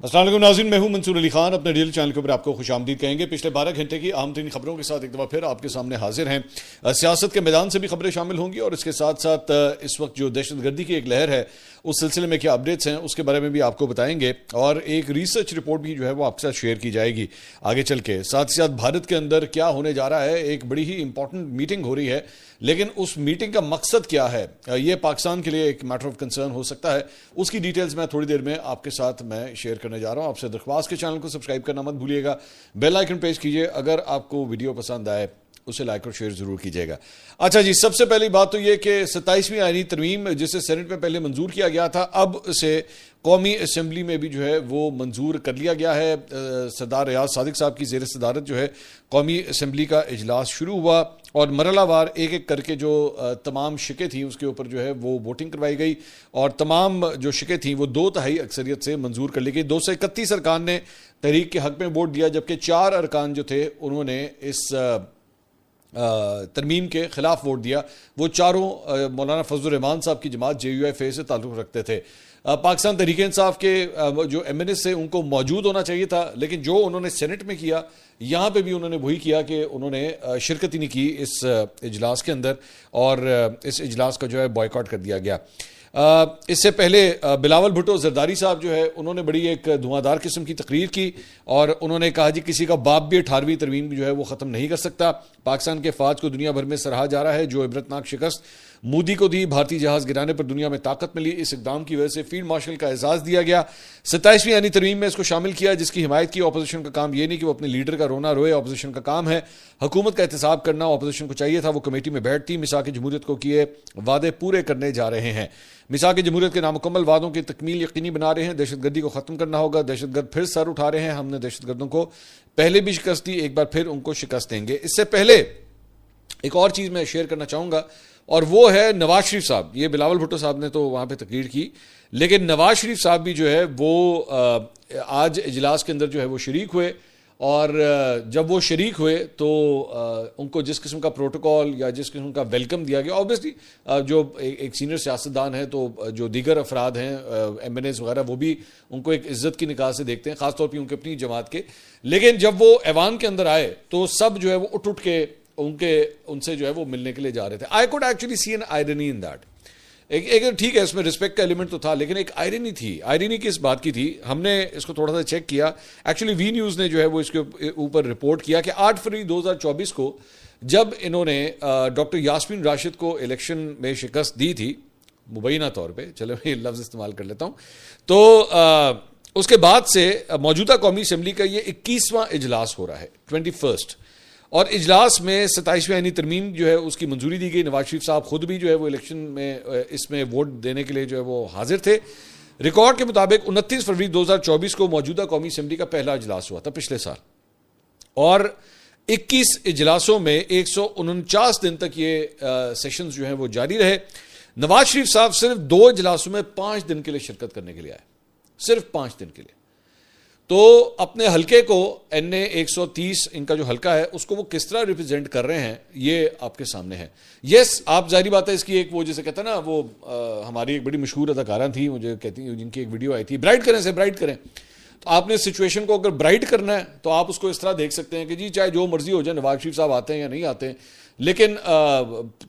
السلام علیکم ناظرین، میں ہوں منصور علی خان، اپنے ڈیلی چینل کے اوپر آپ کو خوش آمدید کہیں گے۔ پچھلے 12 گھنٹے کی اہم ترین خبروں کے ساتھ ایک دفعہ پھر آپ کے سامنے حاضر ہیں۔ سیاست کے میدان سے بھی خبریں شامل ہوں گی اور اس کے ساتھ ساتھ اس وقت جو دہشت گردی کی ایک لہر ہے اس سلسلے میں کیا اپڈیٹس ہیں اس کے بارے میں بھی آپ کو بتائیں گے، اور ایک ریسرچ رپورٹ بھی جو ہے وہ آپ کے ساتھ شیئر کی جائے گی آگے چل کے۔ ساتھ ہی ساتھ بھارت کے اندر کیا ہونے جا رہا ہے، ایک بڑی ہی امپورٹنٹ میٹنگ ہو رہی ہے، لیکن اس میٹنگ کا مقصد کیا ہے، یہ پاکستان کے لیے ایک میٹر آف کنسرن ہو سکتا ہے۔ اس کی ڈیٹیلز میں تھوڑی دیر میں آپ کے ساتھ میں شیئر کرنے جا رہا ہوں۔ آپ سے درخواست کے چینل کو سبسکرائب کرنا مت بھولیے گا، بیل آئیکن پریس کیجئے، اگر آپ کو ویڈیو پسند آئے اسے لائک اور شیئر ضرور کیجئے گا۔ اچھا جی، سب سے پہلی بات تو یہ کہ 27ویں آئینی ترمیم جسے سینٹ میں پہلے منظور کیا گیا تھا، اب اسے قومی اسمبلی میں بھی جو ہے وہ منظور کر لیا گیا ہے۔ سردار ریاض صادق صاحب کی زیر صدارت جو ہے قومی اسمبلی کا اجلاس شروع ہوا اور مرحلہ وار ایک ایک کر کے جو تمام شقیں تھیں اس کے اوپر جو ہے وہ ووٹنگ کروائی گئی، اور تمام جو شقیں تھیں وہ 2/3 اکثریت سے منظور کر لی گئی۔ 231 ارکان نے تحریک کے حق میں ووٹ دیا، جبکہ 4 ارکان جو تھے انہوں نے اس ترمیم کے خلاف ووٹ دیا۔ وہ چاروں مولانا فضل الرحمان صاحب کی جماعت JUIF سے تعلق رکھتے تھے۔ پاکستان تحریک انصاف کے جو MNS سے ان کو موجود ہونا چاہیے تھا، لیکن جو انہوں نے سینٹ میں کیا یہاں پہ بھی انہوں نے وہی کیا کہ انہوں نے شرکت ہی نہیں کی اس اجلاس کے اندر، اور اس اجلاس کا جو ہے بائیکاٹ کر دیا گیا۔ اس سے پہلے بلاول بھٹو زرداری صاحب جو ہے انہوں نے بڑی ایک دھواں دار قسم کی تقریر کی، اور انہوں نے کہا جی کسی کا باپ بھی 18ویں ترمیم جو ہے وہ ختم نہیں کر سکتا۔ پاکستان کے فوج کو دنیا بھر میں سراہا جا رہا ہے، جو عبرتناک شکست مودی کو دی، بھارتی جہاز گرانے پر دنیا میں طاقت ملی، اس اقدام کی وجہ سے فیلڈ مارشل کا اعزاز دیا گیا۔ 27ویں آئینی ترمیم میں اس کو شامل کیا، جس کی حمایت کی۔ اپوزیشن کا کام یہ نہیں کہ وہ اپنے لیڈر کا رونا روئے، اپوزیشن کا کام ہے حکومت کا احتساب کرنا۔ اپوزیشن کو چاہیے تھا وہ کمیٹی میں بیٹھتی، میثاق جمہوریت کو کیے وعدے پورے کرنے جا رہے ہیں۔ میثاق جمہوریت کے نامکمل وعدوں کی تکمیل یقینی بنا رہے ہیں۔ دہشت گردی کو ختم کرنا ہوگا، دہشت گرد پھر سر اٹھا رہے ہیں، ہم نے دہشت گردوں کو پہلے بھی شکست دی، ایک بار پھر ان کو شکست دیں گے۔ اس سے پہلے ایک اور چیز میں شیئر کرنا چاہوں گا، اور وہ ہے نواز شریف صاحب۔ یہ بلاول بھٹو صاحب نے تو وہاں پہ تقریر کی، لیکن نواز شریف صاحب بھی جو ہے وہ آج اجلاس کے اندر جو ہے وہ شریک ہوئے، اور جب وہ شریک ہوئے تو ان کو جس قسم کا پروٹوکول یا جس قسم کا ویلکم دیا گیا، اوبیسلی جو ایک سینئر سیاستدان ہے تو جو دیگر افراد ہیں MNAs وغیرہ وہ بھی ان کو ایک عزت کی نگاہ سے دیکھتے ہیں، خاص طور پہ ان کے اپنی جماعت کے۔ لیکن جب وہ ایوان کے اندر آئے تو سب جو ہے وہ اٹھ کے ان سے جو ہے وہ ملنے کے لیے جا رہے تھے۔ I could actually see an irony in that۔ ایک ٹھیک ہے اس میں رسپیکٹ کا ایلیمنٹ تو تھا، لیکن ایک آئرنی تھی۔ آئرنی کس بات کی تھی؟ ہم نے اس کو تھوڑا سا چیک کیا، ایکچولی وی نیوز نے جو ہے وہ اس کے اوپر رپورٹ کیا کہ 8 فروری 2024 کو جب انہوں نے ڈاکٹر یاسمین راشد کو الیکشن میں شکست دی تھی، مبینہ طور پہ، چلو یہ لفظ استعمال کر لیتا ہوں، تو اس کے بعد سے موجودہ قومی اسمبلی کا یہ 21واں اجلاس ہو رہا ہے، 21st، اور اجلاس میں 27ویں آئینی ترمیم جو ہے اس کی منظوری دی گئی۔ نواز شریف صاحب خود بھی جو ہے وہ الیکشن میں اس میں ووٹ دینے کے لیے جو ہے وہ حاضر تھے۔ ریکارڈ کے مطابق 29 فروری 2024 کو موجودہ قومی اسمبلی کا پہلا اجلاس ہوا تھا پچھلے سال، اور 21 اجلاسوں میں 149 دن تک یہ سیشنز جو ہیں وہ جاری رہے۔ نواز شریف صاحب صرف 2 اجلاسوں میں 5 دن کے لیے شرکت کرنے کے لیے آئے، صرف 5 دن کے لیے۔ تو اپنے حلقے کو NA 130 ان کا جو حلقہ ہے اس کو وہ کس طرح ریپرزینٹ کر رہے ہیں یہ آپ کے سامنے ہے۔ یس، آپ ظاہری بات ہے اس کی ایک وہ جیسے کہتا ہے نا، وہ ہماری ایک بڑی مشہور اداکارہ تھی، مجھے کہتی ہیں، جن کی ایک ویڈیو آئی تھی، برائٹ کریں سے برائٹ کریں، تو آپ نے سچویشن کو اگر برائٹ کرنا ہے تو آپ اس کو اس طرح دیکھ سکتے ہیں کہ جی چاہے جو مرضی ہو جائے، نواز شریف صاحب آتے ہیں یا نہیں آتے ہیں، لیکن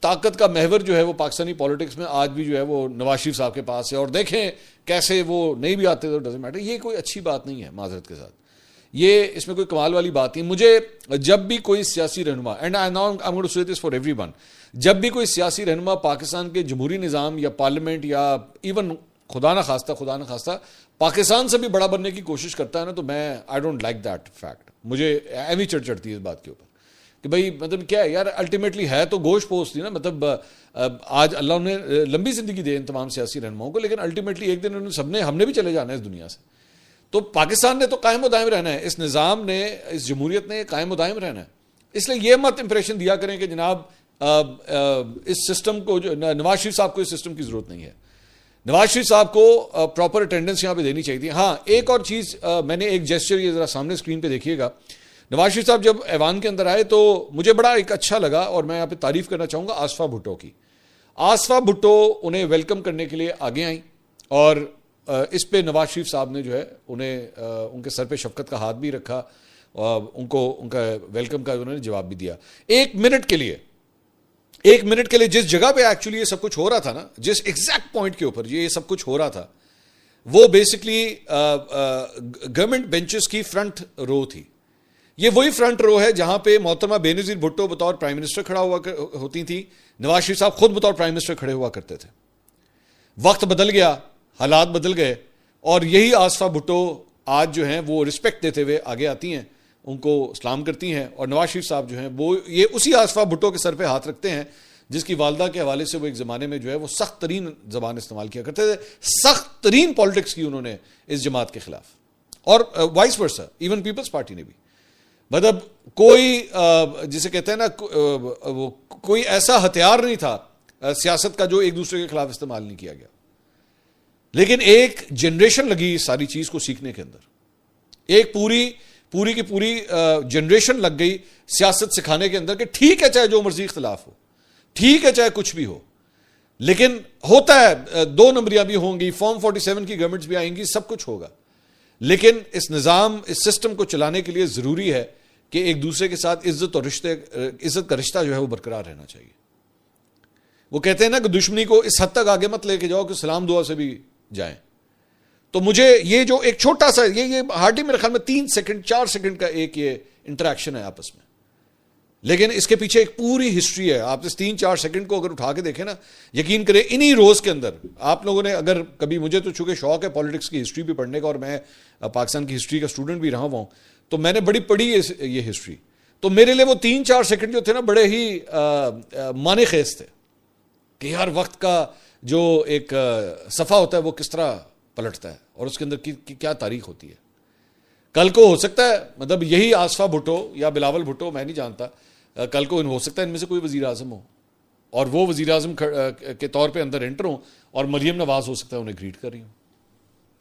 طاقت کا محور جو ہے وہ پاکستانی پولیٹکس میں آج بھی جو ہے وہ نواز شریف صاحب کے پاس ہے، اور دیکھیں کیسے وہ نہیں بھی آتے تو ڈزنٹ میٹر۔ یہ کوئی اچھی بات نہیں ہے معذرت کے ساتھ، یہ اس میں کوئی کمال والی بات نہیں۔ مجھے جب بھی کوئی سیاسی رہنما، and I know I am going to say this for every one, جب بھی کوئی سیاسی رہنما پاکستان کے جمہوری نظام یا پارلیمنٹ یا ایون خدا نہ خواستہ پاکستان سے بھی بڑا بننے کی کوشش کرتا ہے نا، تو میں I don't like that fact. مجھے ایوی چڑھتی ہے اس بات کے اوپر کہ بھائی مطلب کیا ہے یار، الٹیمیٹلی ہے تو گوشت پوست تھی نا، مطلب آج اللہ نے لمبی زندگی دے ان تمام سیاسی رہنماؤں کو، لیکن الٹیمیٹلی ایک دن ہم نے بھی چلے جانا ہے اس دنیا سے۔ تو پاکستان نے تو قائم و دائم رہنا ہے، اس نظام نے، اس جمہوریت نے قائم و دائم رہنا ہے۔ اس لیے یہ مت امپریشن دیا کریں کہ جناب اس سسٹم کو، جو نواز شریف صاحب کو اس سسٹم کی ضرورت نہیں ہے۔ نواز شریف صاحب کو پراپر اٹینڈنس یہاں پہ دینی چاہیے تھی۔ ہاں، ایک اور چیز میں نے ایک جیسچر، یہ ذرا سامنے اسکرین پہ دیکھیے گا، نواز شریف صاحب جب ایوان کے اندر آئے تو مجھے بڑا ایک اچھا لگا، اور میں یہاں پہ تعریف کرنا چاہوں گا آصفہ بھٹو کی۔ آصفہ بھٹو انہیں ویلکم کرنے کے لیے آگے آئیں، اور اس پہ نواز شریف صاحب نے جو ہے انہیں ان کے سر پہ شفقت کا ہاتھ بھی رکھا اور ان کا ویلکم کا انہوں نے جواب بھی دیا. ایک منٹ کے لیے جس جگہ پہ ایکچولی یہ سب کچھ ہو رہا تھا نا, جس ایگزیکٹ پوائنٹ کے اوپر یہ سب کچھ ہو رہا تھا, وہ بیسکلی گورنمنٹ بینچز کی فرنٹ رو تھی. یہ وہی فرنٹ رو ہے جہاں پہ محترمہ بے نظیر بھٹو بطور پرائم منسٹر کھڑا ہوا ہوتی تھی, نواز شریف صاحب خود بطور پرائم منسٹر کھڑے ہوا کرتے تھے. وقت بدل گیا, حالات بدل گئے, اور یہی آصفہ بھٹو آج جو ہیں وہ رسپیکٹ دیتے ہوئے آگے آتی ہیں, ان کو سلام کرتی ہیں, اور نواز شریف صاحب جو ہیں وہ یہ اسی آصفہ بھٹو کے سر پہ ہاتھ رکھتے ہیں جس کی والدہ کے حوالے سے وہ ایک زمانے میں جو ہے وہ سخت ترین زبان استعمال کیا کرتے تھے, سخت ترین پالیٹکس کی انہوں نے اس جماعت کے خلاف, اور vice versa even Peoples Party نے بھی. مطلب کوئی جسے کہتے ہیں نا کوئی ایسا ہتھیار نہیں تھا سیاست کا جو ایک دوسرے کے خلاف استعمال نہیں کیا گیا. لیکن ایک جنریشن لگی اس ساری چیز کو سیکھنے کے اندر, ایک پوری کی پوری جنریشن لگ گئی سیاست سکھانے کے اندر کہ ٹھیک ہے چاہے جو مرضی اختلاف ہو, ٹھیک ہے چاہے کچھ بھی ہو, لیکن ہوتا ہے 2 نمبریاں بھی ہوں گی, فارم 47 کی گورنمنٹس بھی آئیں گی, سب کچھ ہوگا, لیکن اس نظام اس سسٹم کو چلانے کے لیے ضروری ہے کہ ایک دوسرے کے ساتھ عزت کا رشتہ جو ہے وہ برقرار رہنا چاہیے. وہ کہتے ہیں نا کہ دشمنی کو اس حد تک آگے مت لے کے جاؤ کہ سلام دعا سے بھی جائیں. تو مجھے یہ جو ایک چھوٹا سا یہ ہارڈلی میرے خیال میں 3 سیکنڈ 4 سیکنڈ کا ایک یہ انٹریکشن ہے آپس میں, لیکن اس کے پیچھے ایک پوری ہسٹری ہے. آپ اس 3-4 سیکنڈ کو اگر اٹھا کے دیکھیں نا, یقین کریں انہی روز کے اندر آپ لوگوں نے اگر کبھی, مجھے تو چونکہ شوق ہے پالیٹکس کی ہسٹری بھی پڑھنے کا, اور میں پاکستان کی ہسٹری کا اسٹوڈنٹ بھی رہا ہوں, تو میں نے بڑی پڑھی یہ ہسٹری. تو میرے لیے وہ 3-4 سیکنڈ جو تھے نا بڑے ہی معنی خیز تھے کہ یار وقت کا جو ایک صفحہ ہوتا ہے وہ کس طرح پلٹتا ہے اور اس کے اندر کیا تاریخ ہوتی ہے. کل کو ہو سکتا ہے مطلب یہی آصفہ بھٹو یا بلاول بھٹو, میں نہیں جانتا, کل کو ہو سکتا ہے ان میں سے کوئی وزیر اعظم ہو اور وہ وزیر اعظم کے طور پہ اندر انٹر ہوں, اور مریم نواز ہو سکتا ہے انہیں گریٹ کر رہی ہوں.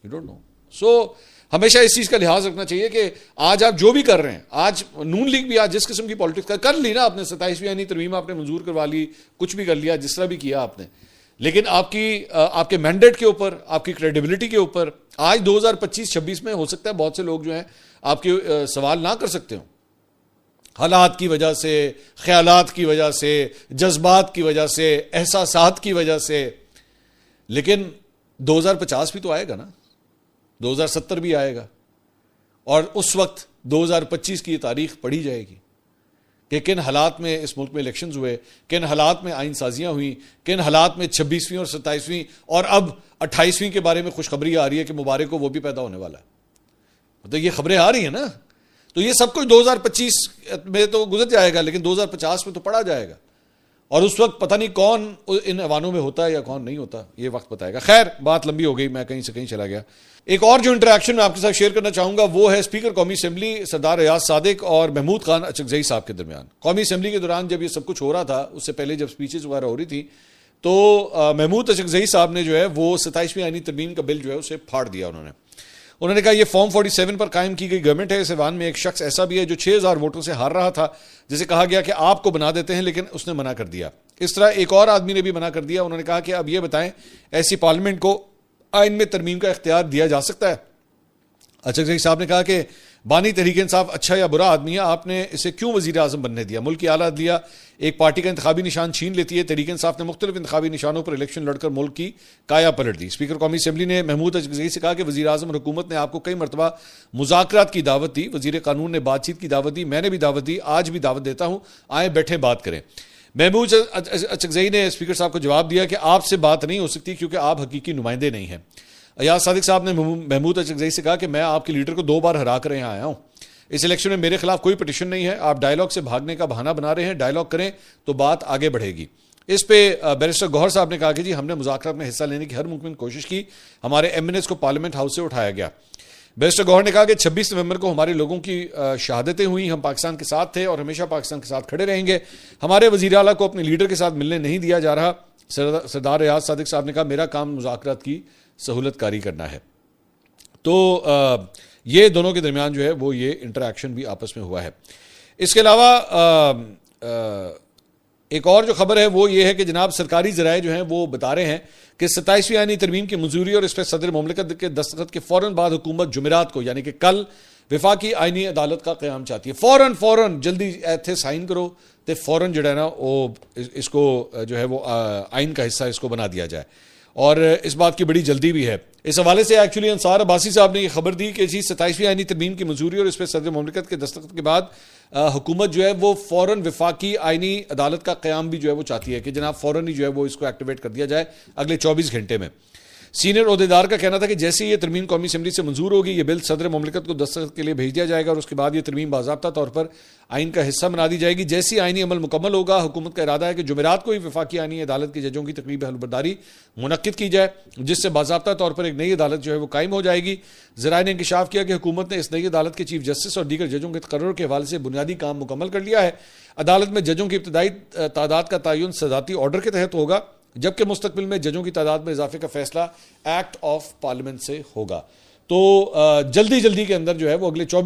You don't know. سو ہمیشہ اس چیز کا لحاظ رکھنا چاہیے کہ آج آپ جو بھی کر رہے ہیں, آج نون لیگ بھی آج جس قسم کی پالیٹکس کر لی نا آپ نے, 27ویں آئینی ترمیم آپ نے منظور کروا لی, کچھ بھی کر لیا جس طرح بھی کیا آپ نے, لیکن آپ کے مینڈیٹ کے اوپر, آپ کی کریڈیبلٹی کے اوپر آج 2025-26 میں ہو سکتا ہے بہت سے لوگ جو ہیں آپ کے سوال نہ کر سکتے ہوں, حالات کی وجہ سے, خیالات کی وجہ سے, جذبات کی وجہ سے, احساسات کی وجہ سے, لیکن 2050 بھی تو آئے گا نا, 2070 بھی آئے گا, اور اس وقت 2025 کی یہ تاریخ پڑھی جائے گی کہ کن حالات میں اس ملک میں الیکشنز ہوئے, کن حالات میں آئین سازیاں ہوئیں, کن حالات میں 26ویں اور 27ویں اور اب 28ویں کے بارے میں خوشخبری آ رہی ہے کہ مبارک کو وہ بھی پیدا ہونے والا ہے. مطلب یہ خبریں آ رہی ہیں نا, تو یہ سب کچھ 2025 میں تو گزر جائے گا, لیکن 2050 میں تو پڑھا جائے گا, اور اس وقت پتہ نہیں کون ان ایوانوں میں ہوتا ہے یا کون نہیں ہوتا, یہ وقت بتائے گا. خیر بات لمبی ہو گئی, میں کہیں سے کہیں چلا گیا. ایک اور جو انٹریکشن میں آپ کے ساتھ شیئر کرنا چاہوں گا وہ ہے اسپیکر قومی اسمبلی سردار ریاض صادق اور محمود خان اچکزئی صاحب کے درمیان. قومی اسمبلی کے دوران جب یہ سب کچھ ہو رہا تھا, اس سے پہلے جب سپیچز وغیرہ ہو رہی تھی, تو محمود اچکزئی صاحب نے جو ہے وہ 27ویں آئینی ترمیم کا بل جو ہے اسے پھاڑ دیا. انہوں نے کہا یہ فارم 47 پر قائم کی گئی گورنمنٹ ہے. اس ایوان میں ایک شخص ایسا بھی ہے جو 6000 ووٹوں سے ہار رہا تھا, جسے کہا گیا کہ آپ کو بنا دیتے ہیں, لیکن اس نے منع کر دیا. اس طرح ایک اور آدمی نے بھی منع کر دیا. انہوں نے کہا کہ اب یہ بتائیں ایسی پارلیمنٹ کو آئین میں ترمیم کا اختیار دیا جا سکتا ہے؟ اچکزئی صاحب نے کہا کہ بانی تحریک انصاف اچھا یا برا آدمی ہے, آپ نے اسے کیوں وزیر اعظم بننے دیا؟ ملک کی اعلیٰ عدلیہ ایک پارٹی کا انتخابی نشان چھین لیتی ہے. تحریک انصاف نے مختلف انتخابی نشانوں پر الیکشن لڑ کر ملک کی کایا پلٹ دی. اسپیکر قومی اسمبلی نے محمود اچکزئی سے کہا کہ وزیر اعظم اور حکومت نے آپ کو کئی مرتبہ مذاکرات کی دعوت دی, وزیر قانون نے بات چیت کی دعوت دی, میں نے بھی دعوت دی, آج بھی دعوت دیتا ہوں, آئیں بیٹھے بات کریں. محمود اچکزئی نے اسپیکر صاحب کو جواب دیا کہ آپ سے بات نہیں ہو سکتی کیونکہ آپ حقیقی نمائندے نہیں ہیں. ریاض صادق صاحب نے محمود اچکزئی سے کہا کہ میں آپ کے لیڈر کو 2 بار ہرا کر یہاں آیا ہوں, اس الیکشن میں میرے خلاف کوئی پٹیشن نہیں ہے, آپ ڈائیلاگ سے بھاگنے کا بہانہ بنا رہے ہیں, ڈائیلاگ کریں تو بات آگے بڑھے گی. اس پہ بیرسٹر گوہر صاحب نے کہا کہ جی ہم نے مذاکرات میں حصہ لینے کی ہر ممکن کوشش کی, ہمارے ایم این ایز کو پارلیمنٹ ہاؤس سے اٹھایا گیا. بیرسٹر گوہر نے کہا کہ 26 نومبر کو ہمارے لوگوں کی شہادتیں ہوئیں, ہم پاکستان کے ساتھ تھے اور ہمیشہ پاکستان کے ساتھ کھڑے رہیں گے, ہمارے وزیر اعلیٰ کو اپنے لیڈر کے ساتھ ملنے نہیں دیا جا رہا. سردار ریاض صادق صاحب نے کہا میرا کام مذاکرات کی سہولت کاری کرنا ہے. تو یہ دونوں کے درمیان جو ہے وہ یہ انٹریکشن بھی آپس میں ہوا ہے. اس کے علاوہ ایک اور جو خبر ہے وہ یہ ہے کہ جناب سرکاری ذرائع جو ہیں وہ بتا رہے ہیں کہ 27ویں آئینی ترمیم کی منظوری اور اس پہ صدر مملکت کے دستخط کے فوراً بعد حکومت جمعرات کو یعنی کہ کل وفاقی آئینی عدالت کا قیام چاہتی ہے. فوراً جلدی ایتھے سائن کرو تے فوراً جو ہے نا وہ اس کو جو ہے وہ آئین کا حصہ اس کو بنا دیا جائے, اور اس بات کی بڑی جلدی بھی ہے. اس حوالے سے ایکچولی انصار عباسی صاحب نے یہ خبر دی کہ 27ویں آئینی ترمیم کی منظوری اور اس پہ صدر مملکت کے دستخط کے بعد حکومت جو ہے وہ فوراً وفاقی آئینی عدالت کا قیام بھی جو ہے وہ چاہتی ہے کہ جناب فوراً ہی جو ہے وہ اس کو ایکٹیویٹ کر دیا جائے اگلے 24 گھنٹے میں. سینئر عہدیدار کا کہنا تھا کہ جیسے یہ ترمیم قومی اسمبلی سے منظور ہوگی یہ بل صدر مملکت کو دستخط کے لیے بھیج دیا جائے گا اور اس کے بعد یہ ترمیم باضابطہ طور پر آئین کا حصہ بنا دی جائے گی. جیسی آئینی عمل مکمل ہوگا حکومت کا ارادہ ہے کہ جمعرات کو ہی وفاقی آئینی عدالت کی ججوں کی تقریب حلف برداری منعقد کی جائے جس سے باضابطہ طور پر ایک نئی عدالت جو ہے وہ قائم ہو جائے گی. ذرائع نے انکشاف کیا کہ حکومت نے اس نئی عدالت کے چیف جسٹس اور دیگر ججوں کے تقرر کے حوالے سے بنیادی کام مکمل کر لیا ہے. عدالت میں ججوں کی ابتدائی تعداد کا تعین صدارتی آرڈر کے تحت ہوگا جبکہ مستقبل میں ججوں کی تعداد میں اضافے کا فیصلہ ایکٹ آف پارلیمنٹ سے ہوگا. تو جلدی کے اندر جو ہے وہ اگلے 24